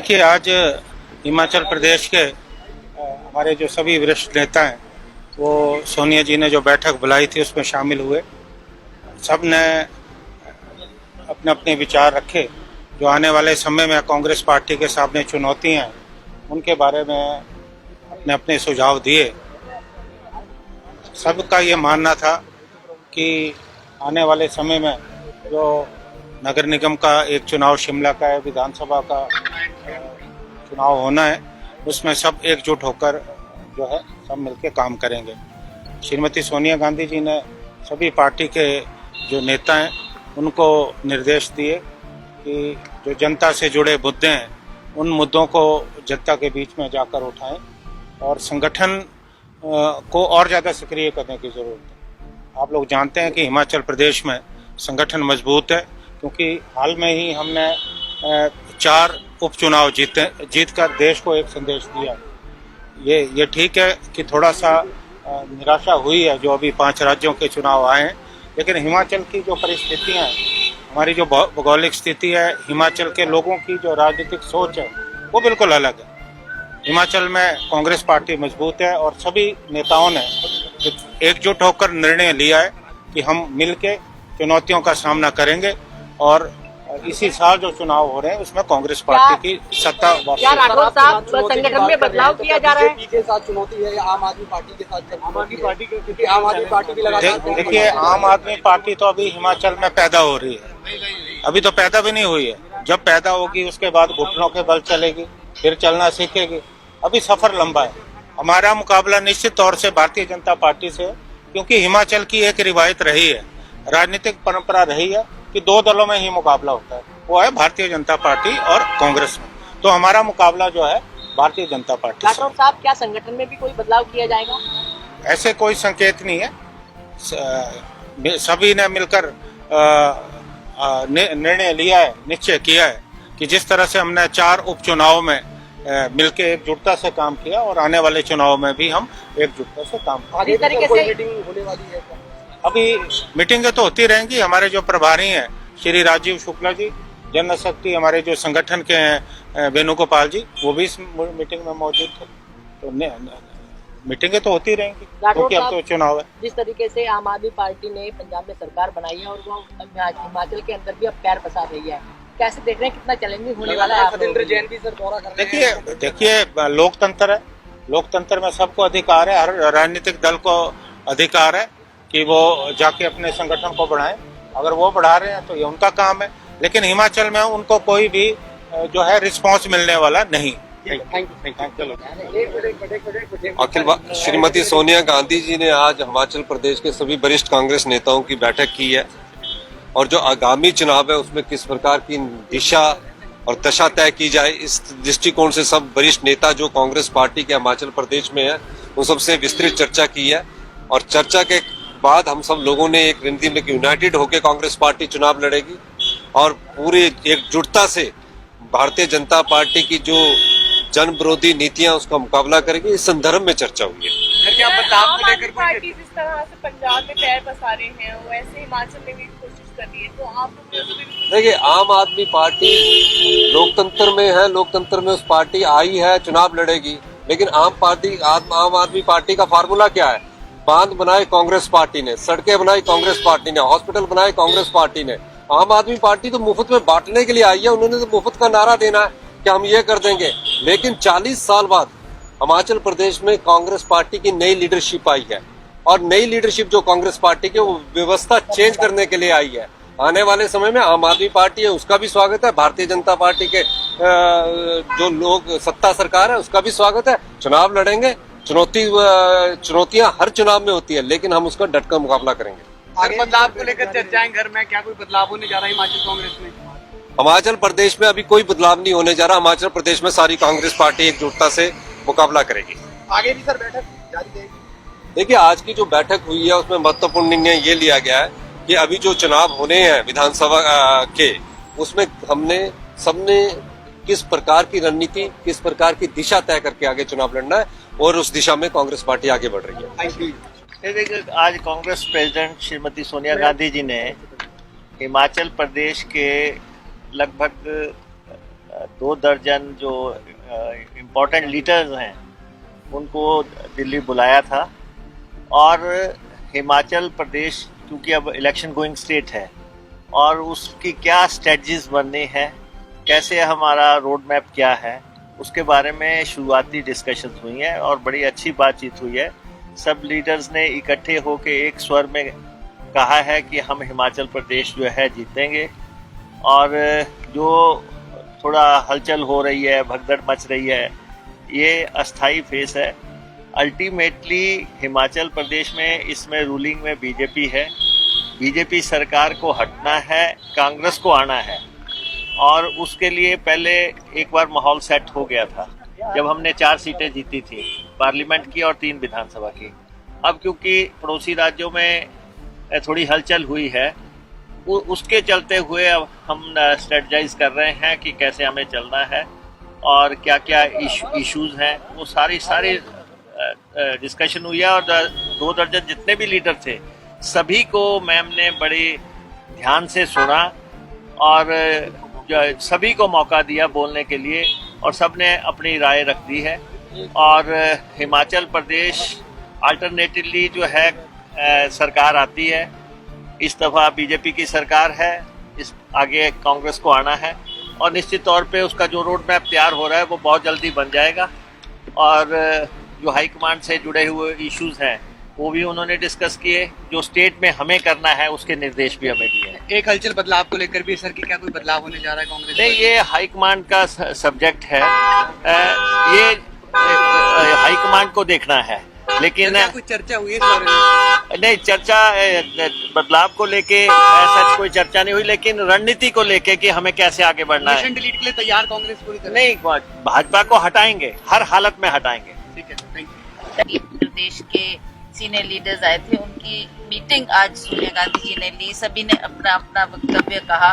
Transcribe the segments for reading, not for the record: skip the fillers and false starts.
देखिए, आज हिमाचल प्रदेश के हमारे जो सभी वरिष्ठ नेता हैं वो सोनिया जी ने जो बैठक बुलाई थी उसमें शामिल हुए। सब ने अपने अपने विचार रखे। जो आने वाले समय में कांग्रेस पार्टी के सामने चुनौतियां हैं उनके बारे में अपने अपने सुझाव दिए। सबका ये मानना था कि आने वाले समय में जो नगर निगम का एक चुनाव शिमला का है, विधानसभा का चुनाव होना है, उसमें सब एकजुट होकर जो है सब मिलकर काम करेंगे। श्रीमती सोनिया गांधी जी ने सभी पार्टी के जो नेता हैं उनको निर्देश दिए कि जो जनता से जुड़े मुद्दे हैं उन मुद्दों को जनता के बीच में जाकर उठाएं और संगठन को और ज़्यादा सक्रिय करने की ज़रूरत है। आप लोग जानते हैं कि हिमाचल प्रदेश में संगठन मजबूत है, क्योंकि हाल में ही हमने 4 उपचुनाव जीतकर देश को एक संदेश दिया। ये ठीक है कि थोड़ा सा निराशा हुई है जो अभी 5 राज्यों के चुनाव आए हैं, लेकिन हिमाचल की जो परिस्थितियां हैं, हमारी जो भौगोलिक स्थिति है, हिमाचल के लोगों की जो राजनीतिक सोच है वो बिल्कुल अलग है। हिमाचल में कांग्रेस पार्टी मजबूत है और सभी नेताओं ने एकजुट होकर निर्णय लिया है कि हम मिलके चुनौतियों का सामना करेंगे और इसी साल जो चुनाव हो रहे हैं उसमें कांग्रेस पार्टी की सत्ता वापसी। क्या राठौर साहब संगठन में बदलाव किया जा रहा है? बीजेपी के साथ चुनौती है या आम आदमी पार्टी के साथ? आम आदमी पार्टी क्योंकि आम आदमी पार्टी भी लगातार देखिए, आम आदमी पार्टी तो अभी हिमाचल में पैदा हो रही है, अभी तो पैदा भी नहीं हुई है। जब पैदा होगी उसके बाद घुटनों के बल चलेगी, फिर चलना सीखेगी। अभी सफर लंबा है। हमारा मुकाबला निश्चित तौर से भारतीय जनता पार्टी से है, क्योंकि हिमाचल की एक रिवायत रही है, राजनीतिक परंपरा रही है कि 2 दलों में ही मुकाबला होता है, वो है भारतीय जनता पार्टी और कांग्रेस में। तो हमारा मुकाबला जो है भारतीय जनता पार्टी से। राठौर साहब, क्या संगठन में भी कोई बदलाव किया जाएगा? ऐसे कोई संकेत नहीं है। सभी ने मिलकर निर्णय लिया है, निश्चय किया है कि जिस तरह से हमने 4 उपचुनाव में मिलकर एकजुटता से काम किया और आने वाले चुनाव में भी हम एकजुटता से काम करेंगे। आगे तरीके से मीटिंग होने वाली है? अभी मीटिंगें तो होती रहेंगी। हमारे जो प्रभारी हैं श्री राजीव शुक्ला जी, जनरल सेक्रेटरी हमारे जो संगठन के हैं वेणुगोपाल जी, वो भी इस मीटिंग में मौजूद थे। तो मीटिंगें तो होती रहेंगी क्योंकि अब तो चुनाव है। जिस तरीके से आम आदमी पार्टी ने पंजाब में सरकार बनाई है और वो हिमाचल के अंदर भी अब पैर पसार रही है, कैसे देख रहे हैं, कितना चैलेंजिंग होने वाला है? सतेंद्र जैन भी सर दौरा कर रहे हैं। देखिए, लोकतंत्र है, लोकतंत्र में सबको अधिकार है, हर राजनीतिक दल को अधिकार है कि वो जाके अपने संगठन को बढ़ाएं। अगर वो बढ़ा रहे हैं तो ये उनका काम है, लेकिन हिमाचल में उनको कोई भी जो है रिस्पांस मिलने वाला नहीं। श्रीमती सोनिया गांधी जी ने आज हिमाचल प्रदेश के सभी वरिष्ठ कांग्रेस नेताओं की बैठक की है और जो आगामी चुनाव है उसमें किस प्रकार की दिशा और दशा तय की जाए, इस दृष्टिकोण से सब वरिष्ठ नेता जो कांग्रेस पार्टी के हिमाचल प्रदेश में है उन सबसे विस्तृत चर्चा की है। और चर्चा के बाद हम सब लोगों ने एक रणनीति में यूनाइटेड होकर कांग्रेस पार्टी चुनाव लड़ेगी और पूरी एकजुटता से भारतीय जनता पार्टी की जो जन विरोधी नीतियां उसका मुकाबला करेगी। इस संदर्भ में चर्चा हुई है। पार्टी जिस तरह से पंजाब में पैर पसारे हैं वैसे हिमाचल में भी कोशिश कर रही है, तो आप देखिए, आम आदमी पार्टी लोकतंत्र में है, लोकतंत्र में उस पार्टी आई है, चुनाव लड़ेगी, लेकिन आम आदमी पार्टी का फार्मूला क्या है? बांध बनाए कांग्रेस पार्टी ने, सड़कें बनाई कांग्रेस पार्टी ने, हॉस्पिटल बनाए कांग्रेस पार्टी ने। आम आदमी पार्टी तो मुफ्त में बांटने के लिए आई है, उन्होंने तो मुफ्त का नारा देना है कि हम ये कर देंगे। लेकिन 40 साल बाद हिमाचल प्रदेश में कांग्रेस पार्टी की नई लीडरशिप आई है और नई लीडरशिप जो कांग्रेस पार्टी की वो व्यवस्था चेंज करने के लिए आई है। आने वाले समय में आम आदमी पार्टी है उसका भी स्वागत है, भारतीय जनता पार्टी के जो लोग सत्ता सरकार है उसका भी स्वागत है। चुनाव लड़ेंगे, चुनौतियां हर चुनाव में होती है, लेकिन हम उसका डट कर मुकाबला करेंगे। आगे बदलाव को लेकर चर्चाएं घर में, क्या कोई बदलाव होने जा रहा है हिमाचल कांग्रेस में? हिमाचल प्रदेश में अभी कोई बदलाव नहीं होने जा रहा। हिमाचल प्रदेश में सारी कांग्रेस पार्टी एकजुटता से मुकाबला करेगी। आगे भी सर बैठक जारी रहेगी? देखिए, आज की जो बैठक हुई है उसमें महत्वपूर्ण निर्णय ये लिया गया है कि अभी जो चुनाव होने हैं विधानसभा के, उसमें सबने किस प्रकार की रणनीति, किस प्रकार की दिशा तय करके आगे चुनाव लड़ना है और उस दिशा में कांग्रेस पार्टी आगे बढ़ रही है। Thank you. आज कांग्रेस प्रेसिडेंट श्रीमती सोनिया गांधी जी ने हिमाचल प्रदेश के लगभग 2 दर्जन जो इम्पोर्टेंट लीडर्स हैं उनको दिल्ली बुलाया था। और हिमाचल प्रदेश क्योंकि अब इलेक्शन गोइंग स्टेट है और उसकी क्या स्ट्रेटजीज बननी है, कैसे हमारा रोड मैप क्या है, उसके बारे में शुरुआती डिस्कशन हुई है और बड़ी अच्छी बातचीत हुई है। सब लीडर्स ने इकट्ठे होकर एक स्वर में कहा है कि हम हिमाचल प्रदेश जो है जीतेंगे। और जो थोड़ा हलचल हो रही है, भगदड़ मच रही है, ये अस्थाई फेस है। अल्टीमेटली हिमाचल प्रदेश में इसमें रूलिंग में बीजेपी है। बीजेपी सरकार को हटना है, कांग्रेस को आना है। और उसके लिए पहले एक बार माहौल सेट हो गया था जब हमने 4 सीटें जीती थी, पार्लियामेंट की और 3 विधानसभा की। अब क्योंकि पड़ोसी राज्यों में थोड़ी हलचल हुई है, उसके चलते हुए अब हम स्ट्रेटजाइज कर रहे हैं कि कैसे हमें चलना है और क्या क्या इश्यूज हैं, वो सारी डिस्कशन हुई है। और 2 दर्जन जितने भी लीडर थे सभी को मैम ने बड़े ध्यान से सुना और सभी को मौका दिया बोलने के लिए और सब ने अपनी राय रख दी है। और हिमाचल प्रदेश अल्टरनेटिवली जो है सरकार आती है, इस दफ़ा बीजेपी की सरकार है, इस आगे कांग्रेस को आना है और निश्चित तौर पे उसका जो रोड मैप तैयार हो रहा है वो बहुत जल्दी बन जाएगा। और जो हाई कमांड से जुड़े हुए इश्यूज हैं वो भी उन्होंने डिस्कस किए, जो स्टेट में हमें करना है उसके निर्देश भी हमें दिए। एक हलचल बदलाव को लेकर भी सर की क्या कोई बदलाव होने जा रहा है कांग्रेस? नहीं, ये हाई कमांड का सब्जेक्ट है, ये हाई कमांड को देखना है। लेकिन कुछ चर्चा हुई है इस बारे में? नहीं, चर्चा बदलाव को लेके ऐसा कोई चर्चा नहीं हुई, लेकिन रणनीति को लेके कि हमें कैसे आगे बढ़ना है। नेशन डिलीट के लिए तैयार कांग्रेस पूरी तरह? नहीं, भाजपा को हटाएंगे, हर हालत में हटाएंगे। ठीक है, थैंक यू। प्रदेश के सीनियर लीडर्स आए थे, उनकी मीटिंग आज सोनिया गांधी जी ने ली। सभी ने अपना अपना वक्तव्य कहा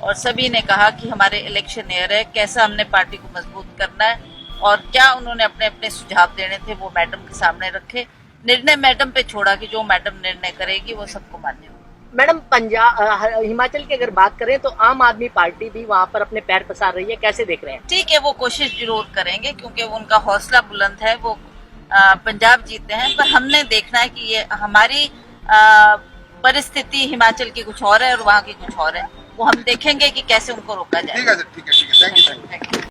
और सभी ने कहा कि हमारे इलेक्शन ईयर है, कैसा हमने पार्टी को मजबूत करना है और क्या उन्होंने अपने अपने सुझाव देने थे वो मैडम के सामने रखे। निर्णय मैडम पे छोड़ा कि जो मैडम निर्णय करेगी वो सबको मान्य होगा। मैडम, पंजाब हिमाचल की अगर बात करें तो आम आदमी पार्टी भी वहाँ पर अपने पैर पसार रही है, कैसे देख रहे हैं? ठीक है, वो कोशिश जरूर करेंगे क्योंकि उनका हौसला बुलंद है, वो पंजाब जीते हैं। पर हमने देखना है कि ये हमारी परिस्थिति हिमाचल की कुछ और है और वहाँ की कुछ और है, वो हम देखेंगे कि कैसे उनको रोका जाए। ठीक है सर, ठीक है, थैंक यू।